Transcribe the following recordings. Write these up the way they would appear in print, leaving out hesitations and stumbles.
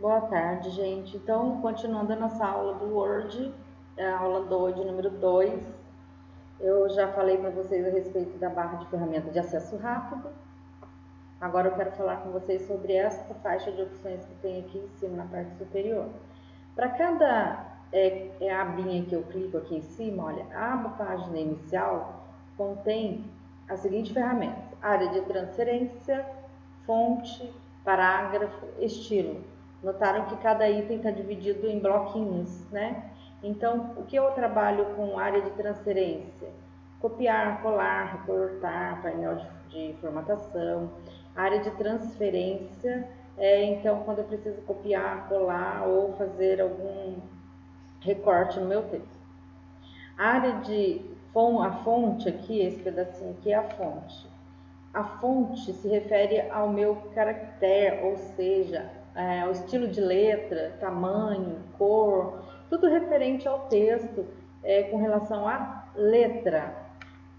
Boa tarde, gente. Então, continuando a nossa aula do Word, a aula 2, de número 2, eu já falei para vocês a respeito da barra de ferramenta de acesso rápido. Agora eu quero falar com vocês sobre esta faixa de opções que tem aqui em cima, na parte superior. Para cada abinha que eu clico aqui em cima, olha, a aba página inicial contém a seguinte ferramenta: área de transferência, fonte, parágrafo, estilo. Notaram que cada item está dividido em bloquinhos, né? Então, o que eu trabalho com área de transferência? Copiar, colar, recortar, painel de formatação. Área de transferência então, quando eu preciso copiar, colar ou fazer algum recorte no meu texto. A área de a fonte aqui, esse pedacinho aqui é a fonte. A fonte se refere ao meu caractere, ou seja, ao estilo de letra, tamanho, cor, tudo referente ao texto com relação à letra.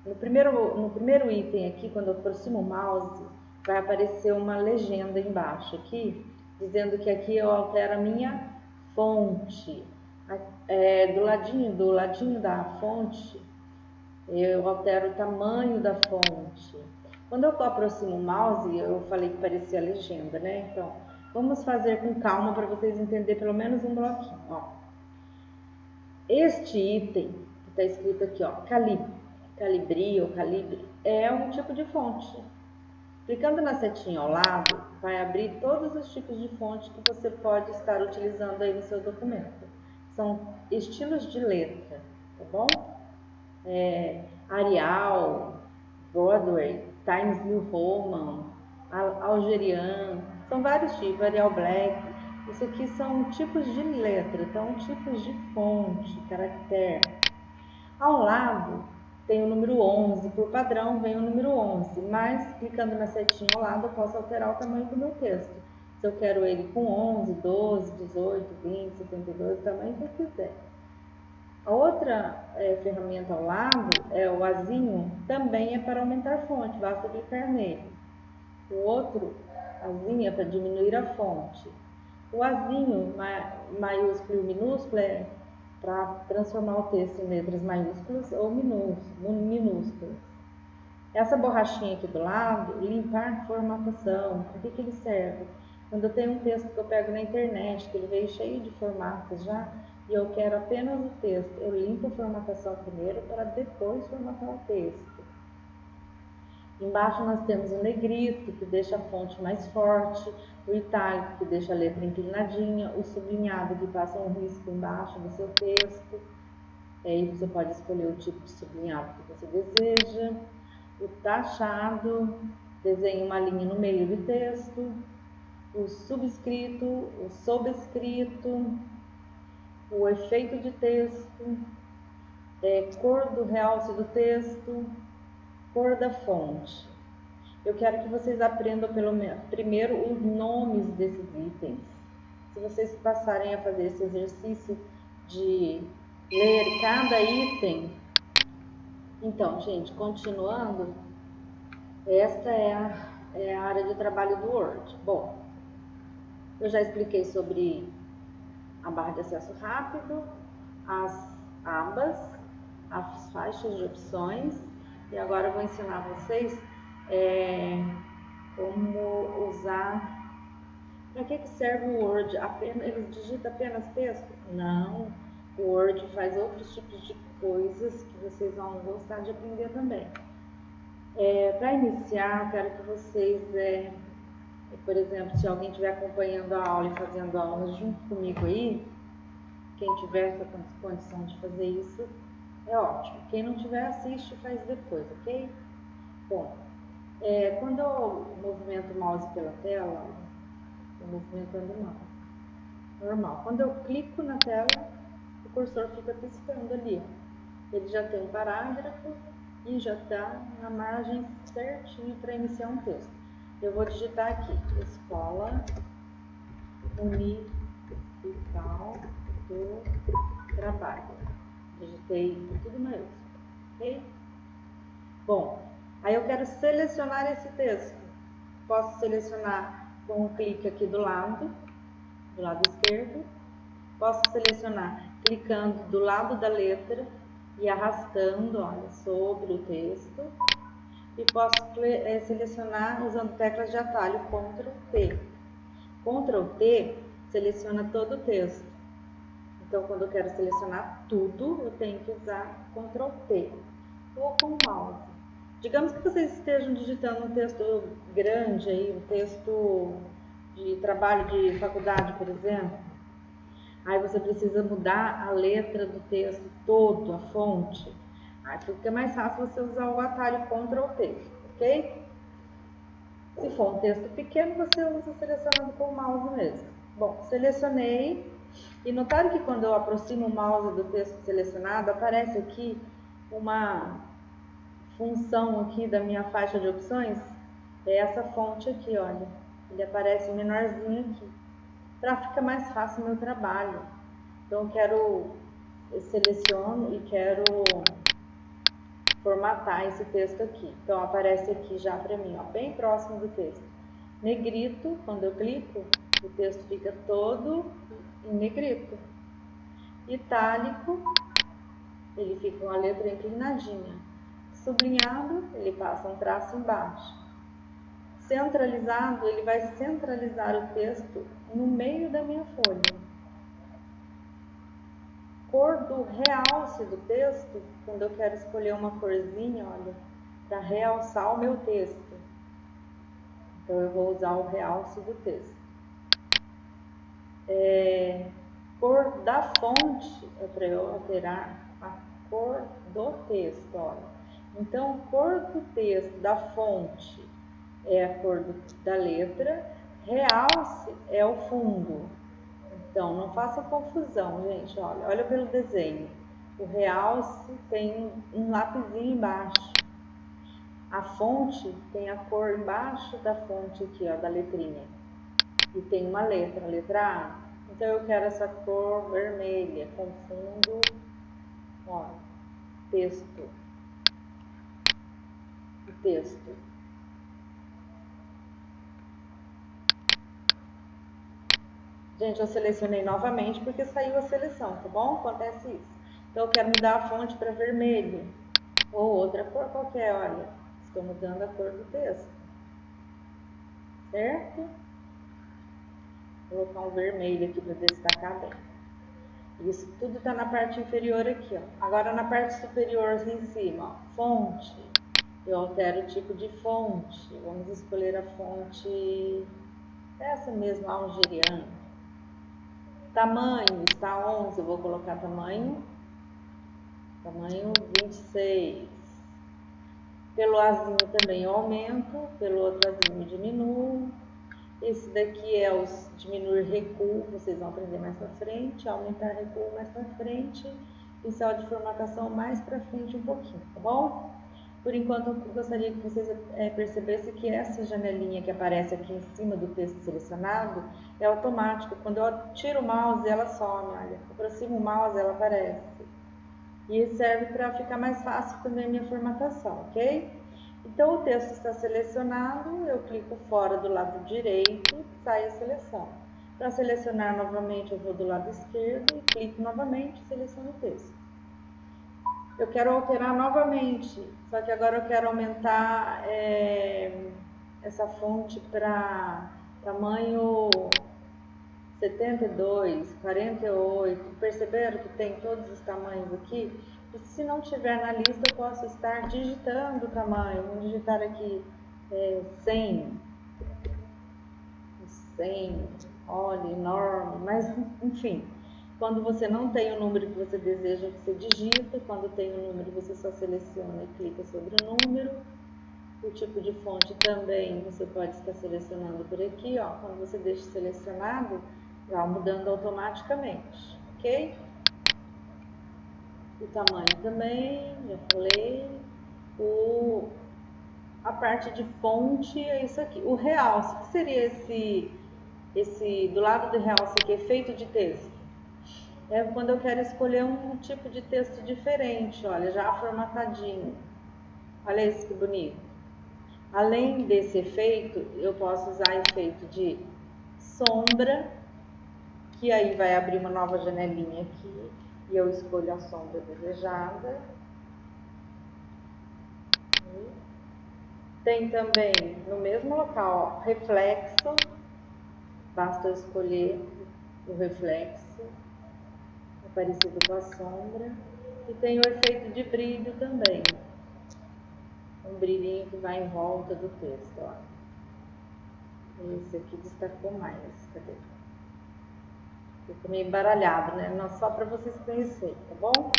No primeiro item aqui, quando eu aproximo o mouse, vai aparecer uma legenda embaixo aqui, dizendo que aqui eu altero a minha fonte. Do ladinho da fonte, eu altero o tamanho da fonte. Quando eu aproximo o mouse, eu falei que parecia a legenda, né? Então, vamos fazer com calma para vocês entenderem pelo menos um bloquinho. Ó. Este item, que está escrito aqui, ó, Calibri ou Calibre, é um tipo de fonte. Clicando na setinha ao lado, vai abrir todos os tipos de fonte que você pode estar utilizando aí no seu documento. São estilos de letra, tá bom? Arial, Broadway, Times New Roman, Algerian, são vários tipos, Arial Black. Isso aqui são tipos de letra, então tipos de fonte, caractere. Ao lado tem o número 11, por padrão vem o número 11, mas clicando na setinha ao lado eu posso alterar o tamanho do meu texto. Se eu quero ele com 11, 12, 18, 20, 72, o tamanho que eu quiser. A outra ferramenta ao lado é o azinho, também é para aumentar a fonte, basta clicar nele. O outro azinho é para diminuir a fonte. O azinho maiúsculo e minúsculo é para transformar o texto em letras maiúsculas ou minúsculas. Essa borrachinha aqui do lado, limpar formatação, para que ele serve? Quando eu tenho um texto que eu pego na internet, que ele veio cheio de formatos já, e eu quero apenas o texto, eu limpo a formatação primeiro para depois formatar o texto. Embaixo nós temos o negrito, que deixa a fonte mais forte, o itálico, que deixa a letra inclinadinha, o sublinhado, que passa um risco embaixo do seu texto. Aí você pode escolher o tipo de sublinhado que você deseja. O taxado, desenha uma linha no meio do texto. O subscrito, o sobrescrito, o efeito de texto, cor do realce do texto, cor da fonte. Eu quero que vocês aprendam primeiro os nomes desses itens. Se vocês passarem a fazer esse exercício de ler cada item. Então, gente, continuando, esta é a área de trabalho do Word. Bom, eu já expliquei sobre a barra de acesso rápido, as abas, as faixas de opções, e agora eu vou ensinar vocês como usar. Para que serve o Word? Ele digita apenas texto? Não, o Word faz outros tipos de coisas que vocês vão gostar de aprender também. Para iniciar, quero que vocês, por exemplo, se alguém estiver acompanhando a aula e fazendo aula junto comigo aí, quem tiver essa condição de fazer isso, é ótimo. Quem não tiver, assiste e faz depois, ok? Bom, quando eu movimento o mouse pela tela, o movimento normal. Quando eu clico na tela, o cursor fica piscando ali. Ele já tem um parágrafo e já está na margem certinho para iniciar um texto. Eu vou digitar aqui, Escola Municipal do Trabalho. Digitei tudo maiúsculo, ok? Bom, aí eu quero selecionar esse texto. Posso selecionar com um clique aqui do lado, do lado esquerdo. Posso selecionar clicando do lado da letra e arrastando, olha, sobre o texto. E posso selecionar usando teclas de atalho Ctrl T. Ctrl T seleciona todo o texto. Então, quando eu quero selecionar tudo, eu tenho que usar Ctrl T. Ou com o mouse. Digamos que vocês estejam digitando um texto grande aí, um texto de trabalho de faculdade, por exemplo. Aí você precisa mudar a letra do texto todo, a fonte. Aí fica mais fácil você usar o atalho Ctrl T, ok? Se for um texto pequeno, você usa selecionando com o mouse mesmo. Bom, selecionei e notaram que quando eu aproximo o mouse do texto selecionado, aparece aqui uma função aqui da minha faixa de opções. É essa fonte aqui, olha. Ele aparece menorzinho aqui, para ficar mais fácil o meu trabalho. Então, eu seleciono e quero formatar esse texto aqui. Então, aparece aqui já para mim, ó, bem próximo do texto. Negrito, quando eu clico, o texto fica todo em negrito. Itálico, ele fica uma letra inclinadinha. Sublinhado, ele passa um traço embaixo. Centralizado, ele vai centralizar o texto no meio da minha folha. Cor do realce do texto, quando eu quero escolher uma corzinha, olha, para realçar o meu texto. Então, eu vou usar o realce do texto. Cor da fonte é para eu alterar a cor do texto, olha. Então, cor do texto, da fonte, é a cor da letra, realce é o fundo. Então, não faça confusão, gente, olha pelo desenho. O realce tem um lapisinho embaixo. A fonte tem a cor embaixo da fonte aqui, ó, da letrinha. E tem uma letra, a letra A. Então, eu quero essa cor vermelha, com fundo, ó, texto. O texto. Gente, eu selecionei novamente porque saiu a seleção, tá bom? Acontece isso. Então, eu quero mudar a fonte para vermelho. Ou outra cor qualquer, olha. Estou mudando a cor do texto. Certo? Vou colocar um vermelho aqui para destacar bem. Isso tudo está na parte inferior aqui, ó. Agora na parte superior aqui em cima, ó, fonte. Eu altero o tipo de fonte. Vamos escolher a fonte, essa mesmo, algeriana. Tamanho, está 11, eu vou colocar tamanho 26. Pelo azinho também eu aumento, pelo outro azinho eu diminuo. Esse daqui é os diminuir recuo, vocês vão aprender mais para frente, aumentar recuo mais para frente, pincel de formatação mais para frente um pouquinho, tá bom? Por enquanto eu gostaria que vocês percebessem que essa janelinha que aparece aqui em cima do texto selecionado é automática. Quando eu tiro o mouse ela some, olha, aproximo o mouse ela aparece. E serve para ficar mais fácil também a minha formatação, ok? Então, o texto está selecionado, eu clico fora do lado direito, sai a seleção. Para selecionar novamente, eu vou do lado esquerdo e clico novamente, seleciono o texto. Eu quero alterar novamente, só que agora eu quero aumentar essa fonte para tamanho 72, 48. Perceberam que tem todos os tamanhos aqui? E se não tiver na lista, eu posso estar digitando o tamanho. Vou digitar aqui 100. 100, olha, enorme. Mas, enfim, quando você não tem o número que você deseja, você digita. Quando tem o número, você só seleciona e clica sobre o número. O tipo de fonte também você pode estar selecionando por aqui, ó. Quando você deixa selecionado, vai mudando automaticamente, ok? O tamanho também, já falei. A parte de fonte é isso aqui. O realce, o que seria esse do lado do realce aqui, efeito de texto? É quando eu quero escolher um tipo de texto diferente, olha, já formatadinho. Olha isso que bonito. Além desse efeito, eu posso usar efeito de sombra, que aí vai abrir uma nova janelinha aqui e eu escolho a sombra desejada. Tem também no mesmo local, ó, reflexo, basta eu escolher o reflexo, é parecido com a sombra, e tem o efeito de brilho também, um brilhinho que vai em volta do texto, ó. Esse aqui destacou mais, cadê? Ficou meio embaralhado, né? Não, só para vocês conhecerem, tá bom?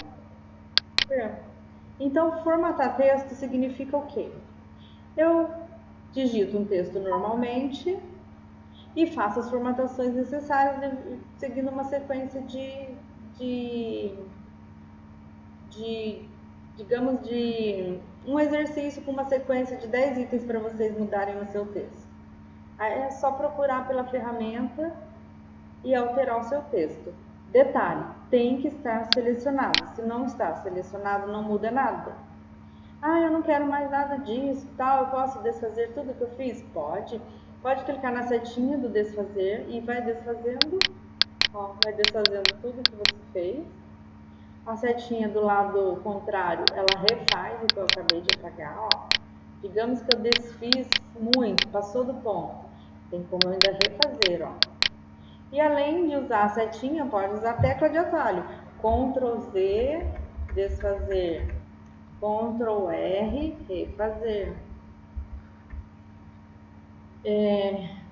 Então, formatar texto significa o quê? Eu digito um texto normalmente e faço as formatações necessárias seguindo uma sequência digamos, de um exercício com uma sequência de 10 itens para vocês mudarem o seu texto. Aí é só procurar pela ferramenta e alterar o seu texto. Detalhe, tem que estar selecionado. Se não está selecionado, não muda nada. Ah, eu não quero mais nada disso, tal, eu posso desfazer tudo que eu fiz? Pode. Pode clicar na setinha do desfazer e vai desfazendo, ó, vai desfazendo tudo que você fez. A setinha do lado contrário, ela refaz o que eu acabei de apagar, ó. Digamos que eu desfiz muito, passou do ponto. Tem como eu ainda refazer, ó. E além de usar a setinha, pode usar a tecla de atalho. Ctrl Z, desfazer. Ctrl R, refazer.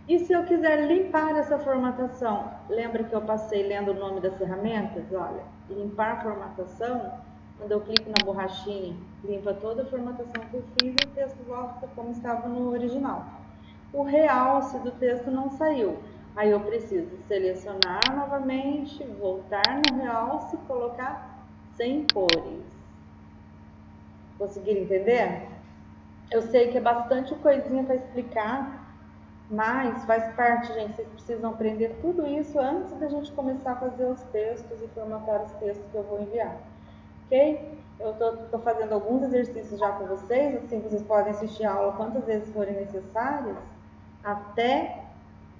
E se eu quiser limpar essa formatação? Lembra que eu passei lendo o nome das ferramentas? Olha, limpar formatação, quando eu clico na borrachinha, limpa toda a formatação que eu fiz e o texto volta como estava no original. O realce do texto não saiu. Aí eu preciso selecionar novamente, voltar no realce e colocar sem cores. Conseguiram entender? Eu sei que é bastante coisinha para explicar, mas faz parte, gente. Vocês precisam aprender tudo isso antes da gente começar a fazer os textos e formatar os textos que eu vou enviar. Ok? Eu tô fazendo alguns exercícios já com vocês, assim vocês podem assistir a aula quantas vezes forem necessárias, até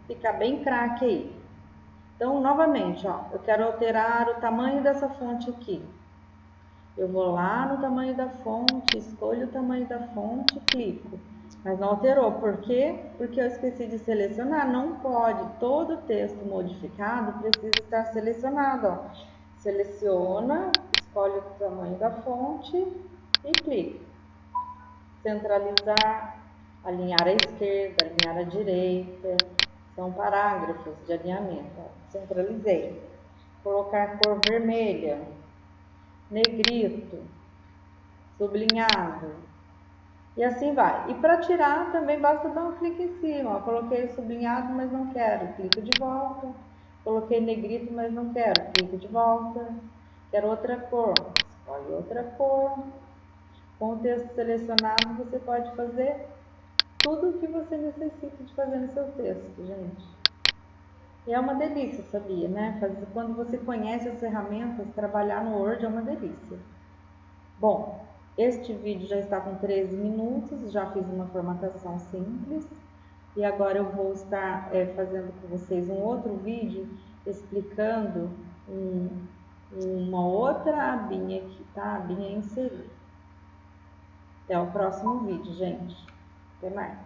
ficar bem craque aí. Então, novamente, ó, eu quero alterar o tamanho dessa fonte aqui. Eu vou lá no tamanho da fonte, escolho o tamanho da fonte e clico. Mas não alterou. Por quê? Porque eu esqueci de selecionar. Não pode. Todo texto modificado precisa estar selecionado. Ó. Seleciona, escolhe o tamanho da fonte e clica. Centralizar, alinhar à esquerda, alinhar à direita. São parágrafos de alinhamento. Ó. Centralizei. Colocar cor vermelha, negrito, sublinhado, e assim vai. E para tirar também basta dar um clique em cima, ó, coloquei sublinhado, mas não quero, clico de volta, coloquei negrito, mas não quero, clico de volta, quero outra cor, escolhe outra cor. Com o texto selecionado você pode fazer tudo o que você necessita de fazer no seu texto, gente. E é uma delícia, sabia, né? Quando você conhece as ferramentas, trabalhar no Word é uma delícia. Bom, este vídeo já está com 13 minutos, já fiz uma formatação simples e agora eu vou estar fazendo com vocês um outro vídeo explicando uma outra abinha aqui, tá? Abinha inserir. Até o próximo vídeo, gente. Até mais.